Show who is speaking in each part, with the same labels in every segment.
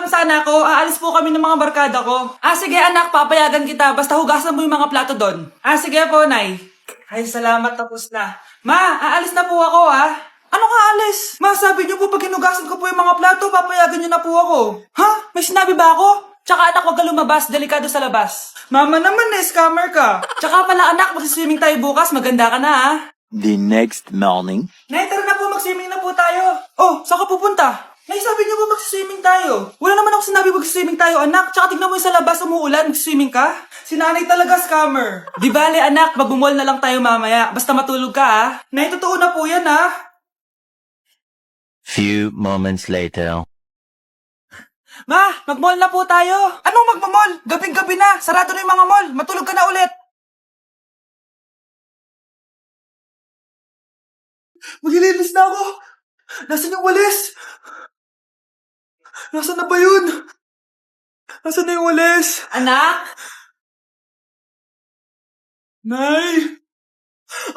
Speaker 1: lang sana ako. Aalis po kami ng mga barkada ko. Sige anak, papayagan kita. Basta hugasan mo yung mga plato doon. Sige po, Nay. Ay, salamat, tapos na. Ma, aalis na po ako, ha? Ano ka alis? Ma, sabi niyo po pag hinugasan ko po yung mga plato, papayagan niyo na po ako. Ha? May sinabi ba ako? Tsaka anak, huwag ka lumabas. Delikado sa labas. Mama naman, scammer ka. Tsaka pala anak, magsiswimming tayo bukas. Maganda ka na, ha?
Speaker 2: The next morning.
Speaker 1: Nay, tara na po, mag-swimming na po tayo. Oh, saan ka pupunta? Nay, sabi niyo po mag-swimming tayo. Wala naman ako sinabi mag-swimming tayo, anak. Tsaka tignan mo yung sa labas, umuulan, mag-swimming ka. Si nanay talaga scammer. Di bale, anak, magbumol na lang tayo mamaya. Basta matulog ka, ha? Nay, totoo na po yan, ha?
Speaker 2: Few moments later.
Speaker 1: Ma, mag-mall na po tayo. Anong magmamall? Gabing-gabi na. Sarado na yung mga mall. Matulog ka na ulit. Maglilinis na ako. Nasaan yung walis? Nasaan na ba yun? Nasaan na yung walis? Anak? Nay!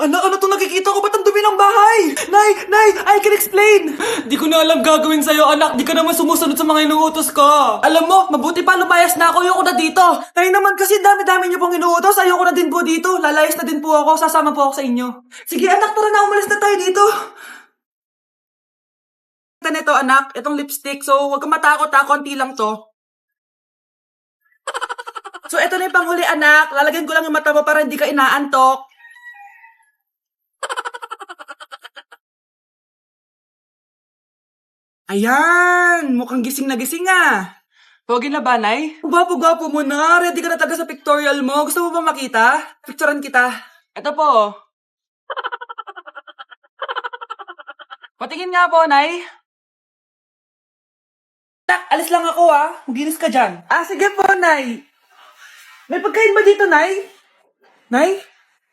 Speaker 1: Anak, ano to nakikita ko? Ba't ang dumi ng bahay? Nay, I can explain! Di ko na alam gagawin sa'yo, anak. Di ka naman sumusunod sa mga inuutos ko. Alam mo, mabuti pa lumayas na ako. Ayoko na dito. Nay naman kasi dami-dami niyo pong inuutos. Ayoko na din po dito. Lalayas na din po ako. Sasama po ako sa inyo. Sige anak, tara na. Umalis na tayo dito. Ito anak, itong lipstick. So, huwag kang matakot ha. Konti lang to. So, ito na yung panghuli anak. Lalagyan ko lang yung mata mo para hindi ka inaantok. Ayan! Mukhang gising na gising ah! Pogi na ba, Nay? Gwapo-gwapo mo na! Ready ka na taga sa pictorial mo? Gusto mo ba makita? Picturean kita. Ito po. Patingin nga po, Nay. Tak, alis lang ako ah. Maginis ka dyan. Sige po, Nay. May pagkain ba dito, Nay? Nay?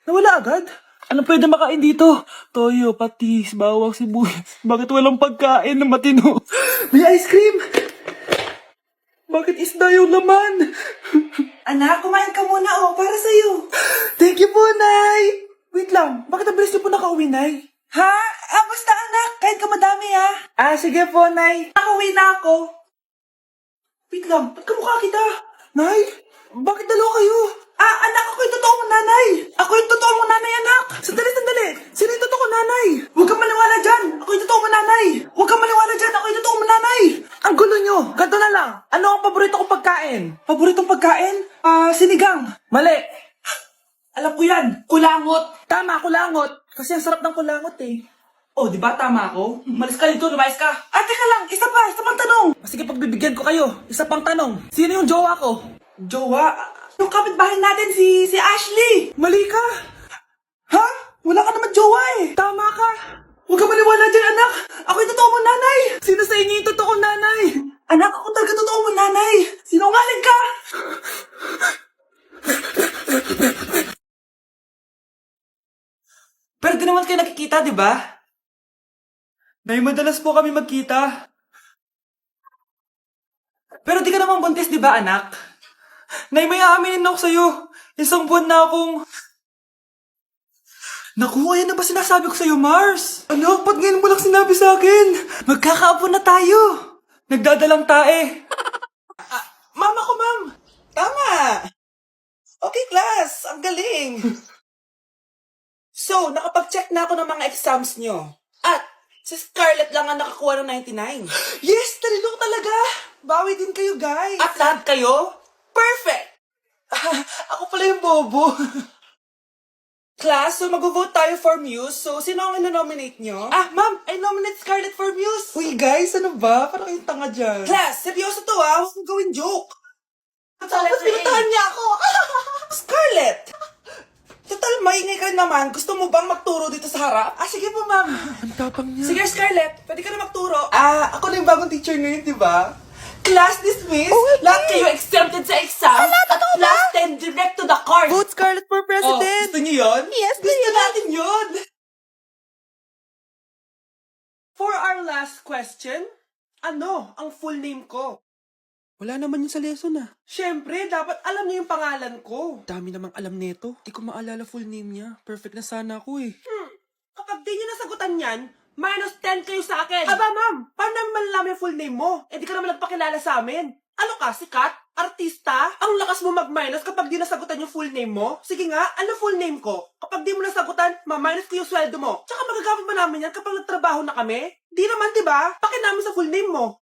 Speaker 1: Nawala agad? Ano pwede makain dito? Toyo, patis, bawang, sibuyas. Bakit walang pagkain na matino? May ice cream! Bakit isda yung laman? Anak, kumain ka muna para sa'yo. Thank you po, Nay! Wait lang, bakit ang bilis niyo po nakauwi, Nay? Ha? Basta anak, kahit ka madami ha. Sige po, Nay. Nakauwi na ako. Wait lang, ba't kamukha kita? Nay, bakit dalawa kayo? Anak, ako yung totoo mong nanay. Ako yung totoo mong nanay, anak. Sandali. Sino yung totoo kong nanay? Huwag kang maniwala dyan. Ako yung totoo mong nanay. Huwag kang maniwala dyan. Ako yung totoo mong nanay. Ang gulo nyo. Ganto na lang. Ano ang paborito kong pagkain? Paboritong pagkain? Sinigang. Mali. Alam ko yan. Kulangot. Tama, kulangot. Kasi ang sarap ng kulangot eh. Oh, di ba tama ako? Malis ka dito, lumayas ka. Teka lang. Isa pang tanong. Sige, pagbibigyan ko kayo. Isa pang tanong. Sino yung jowa ko? Jowa? Yung kapitbahay natin, si Ashley! Mali ka! Ha? Wala ka naman jowa eh! Tama ka! Huwag ka maniwala dyan, anak! Ako yung totoo mong nanay! Sino sa inyo yung totoo kong nanay? Anak, ako talaga totoo mong nanay! Sinungaling ka! Pero di naman kayo nakikita, di ba? Nay, madalas po kami magkita. Pero di ka naman buntis, di ba, anak? Nay, may aaminin ako sa'yo. Isang buwan na akong... Naku, ayan na ba sinasabi ko sa'yo, Mars? Anak, ba't ngayon mo lang sinabi sa akin? Magkakaapo na tayo. Nagdadalang tae. Mama ko, ma'am. Tama. Okay, class. Ang galing. So, nakapag-check na ako ng mga exams nyo. At, si Scarlett lang ang nakakuha ng 99. Yes, talino talaga. Bawi din kayo, guys. At lahat kayo? Perfect! Ako pala yung bobo. Class, so mag-vote tayo for Muse. So, sino ang ino-nominate nyo? Ma'am, I nominate Scarlett for Muse. Uy, guys, ano ba? Parang yung tanga dyan. Class, seryoso to ha. Huwag mong gawin joke. Tapos pinuntahan niya ako. Scarlett! Total, maingay ka naman. Gusto mo bang magturo dito sa harap? Sige po, ma'am. Ang tapang niya. Sige, Scarlett. Pwede ka na magturo. Ako na yung bagong teacher ngayon, di ba? Class dismissed. Lahat kayo exempted sa exam. At last 10 direct to the course.
Speaker 3: Vote Scarlett for president!
Speaker 1: Gusto niyo yun?
Speaker 3: Yes,
Speaker 1: Gusto natin yun. For our last question, ano ang full name ko?
Speaker 3: Wala naman yun sa lesson
Speaker 1: Siyempre, dapat alam niyo yung pangalan ko.
Speaker 3: Dami namang alam nito. Di ko maalala full name niya. Perfect na sana ako eh.
Speaker 1: Kapag di niyo nasagutan yan, Minus 10 kayo sa akin. Aba, ma'am, paano namin malalaman yung full name mo? Eh, di ka naman nagpakilala sa amin. Ano ka, sikat? Artista? Ang lakas mo mag-minus kapag di nasagutan yung full name mo? Sige nga, ano full name ko? Kapag di mo nasagutan, ma-minus ko yung sweldo mo. Tsaka magagamit ba namin yan kapag nagtrabaho na kami? Di naman, di ba? Pakin namin sa full name mo.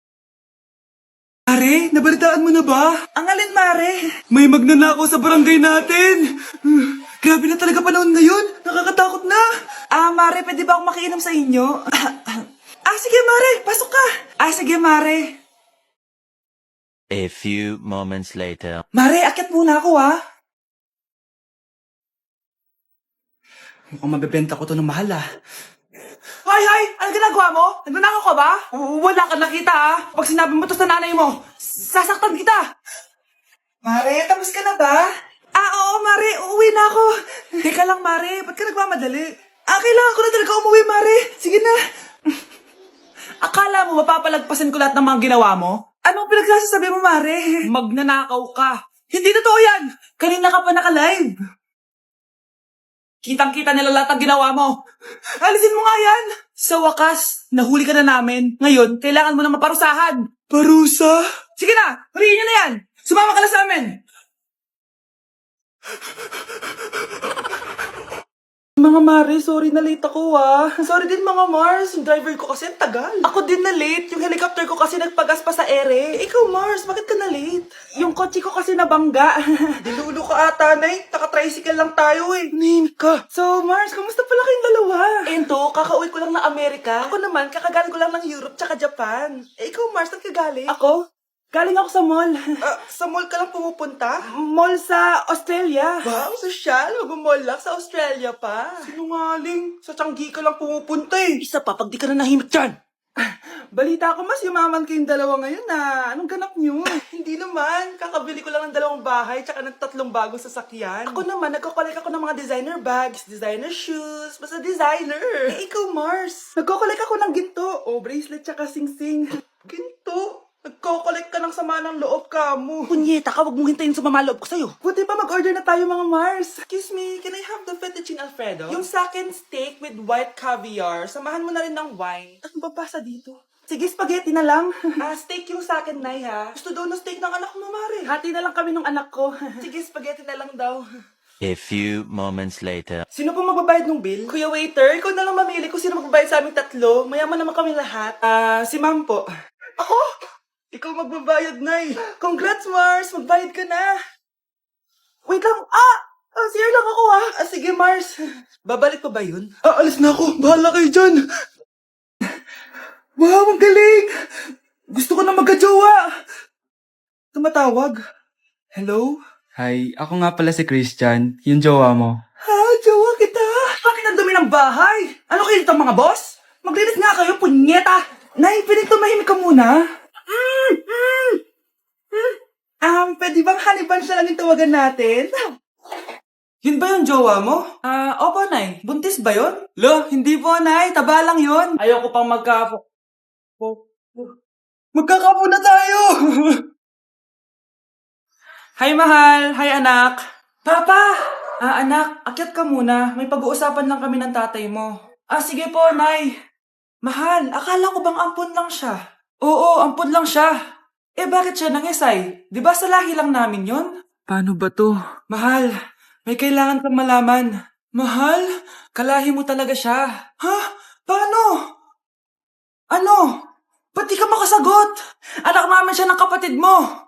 Speaker 3: Mare, nabalitaan mo na ba?
Speaker 1: Ang alin, Mare?
Speaker 3: May magnanakaw sa barangay natin. Grabe na talaga panahon ngayon. Nakakatakot na.
Speaker 1: Mare, pwede ba akong makiinom sa inyo? Sige, Mare, pasok ka. Sige, Mare.
Speaker 2: A few moments later.
Speaker 1: Mare, akyat muna ako,
Speaker 3: Mukhang mabibenta ko to ng mahal
Speaker 1: Hay! Ano ginagawa mo? Nagnanakaw ka ba? Wala ka nakita, Pag sinabi mo to sa nanay mo, sasaktan kita. Mare, tapos ka na ba? Oo, Mare. Uuwi na ako. Teka lang, Mare. Ba't ka nagmamadali? Kailangan ko na talaga umuwi, Mare. Sige na. Akala mo mapapalagpasan ko lahat ng mga ginawa mo? Anong pinagsasasabi mo, Mare? Magnanakaw ka. Hindi totoo yan. Kanina ka pa naka-live. Kitang-kita nila lahat ang ginawa mo. Alisin mo nga yan. Sa wakas, nahuli ka na namin. Ngayon, kailangan mo na maparusahan.
Speaker 3: Parusa?
Speaker 1: Sige na, huliin niyo na yan. Sumama ka na sa amin. Mga Mare, sorry na late ako Sorry din mga Mars, yung driver ko kasi ang tagal. Ako din na late, yung helicopter ko kasi nagpagas pa sa ere. Ikaw Mars, bakit ka na late? Yung kotse ko kasi nabangga. Dilulo ka ata, Nay. Taka-tricycle lang tayo
Speaker 3: Name ka.
Speaker 1: So Mars, kamusta pala kayong dalawa? Ento, kakauwi ko lang ng Amerika. Ako naman, kakagaling ko lang ng Europe tsaka Japan. Ikaw Mars, saan ka galing? Ako? Galing ako sa mall. Sa mall ka lang pumupunta? Mall sa Australia. Wow, sosyal. Mag-mall lang sa Australia pa. Sinungaling. Sa Changi ka lang pumupunta Isa pa, pag di ka na nahimik dyan. Balita ko mas yumaman kayong dalawa ngayon Anong ganap nyo? Hindi naman. Kakabili ko lang ng 2 bahay tsaka ng 3 bagong sasakyan. Ako naman, nagko-collect ako ng mga designer bags, designer shoes, basta designer. Ikaw, Mars. Nagko-collect ako ng ginto. Bracelet tsaka sing-sing. Ginto? Nagko-collect ka ng sama ng loob ka mo. Punyeta ka, wag mong hintayin sumama loob ko sa'yo. Buti pa mag-order na tayo mga Mars. Excuse me, can I have the fettuccine Alfredo? Yung sa akin steak with white caviar. Samahan mo na rin ng wine. Ano babasa dito? Sige, spaghetti na lang. Steak yung sa akin, Nay, ha? Gusto daw na steak ng anak mo, Mare. Hati na lang kami ng anak ko. Sige, spaghetti na lang daw.
Speaker 2: A few moments later.
Speaker 1: Sino po magbabayad ng bill? Kuya waiter, ikaw na lang mamili kung sino magbabayad sa aming 3. Mayaman naman kami lahat. Si ma'am po. Ako? Ikaw magbabayad, Nay. Congrats, Mars. Magbayad ka na. Wait lang. CR lang ako, Sige, Mars. Babalik pa ba yun?
Speaker 3: Alis na ako. Bahala kayo dyan. Wow, ang galing.
Speaker 1: Gusto ko na magka-jowa. Tumatawag. Hello?
Speaker 3: Hi, ako nga pala si Christian, yung jowa mo.
Speaker 1: Jowa kita. Bakit ang dumi ng bahay? Ano kayo dito, mga boss? Maglinis nga kayo, punyeta. Nay, pwede tumahimik ka muna. Pwede bang honey bunch na lang yung tawagan natin? Yun ba yung jowa mo? Opo, Nay. Buntis ba yun? Lo, hindi po, Nay. Taba lang yun. Ayoko pang magkakapo na tayo! Hi, mahal. Hi, anak. Papa! Anak, akyat ka muna. May pag-uusapan lang kami ng tatay mo. Sige po, Nay. Mahal, akala ko bang ampun lang siya? Oo, ampun lang siya. Bakit siya nangisay? Di ba sa lahi lang namin yon?
Speaker 3: Paano ba to?
Speaker 1: Mahal, may kailangan kang malaman. Mahal, kalahi mo talaga siya. Ha? Paano? Ano? Ba't di ka makasagot? Anak namin siya ng kapatid mo.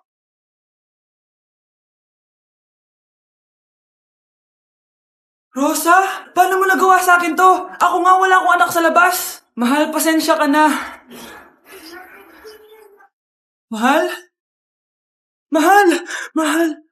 Speaker 1: Rosa, paano mo nagawa sa akin to? Ako nga wala akong anak sa labas. Mahal, pasensya ka na. Mahal? Mahal? Mahal?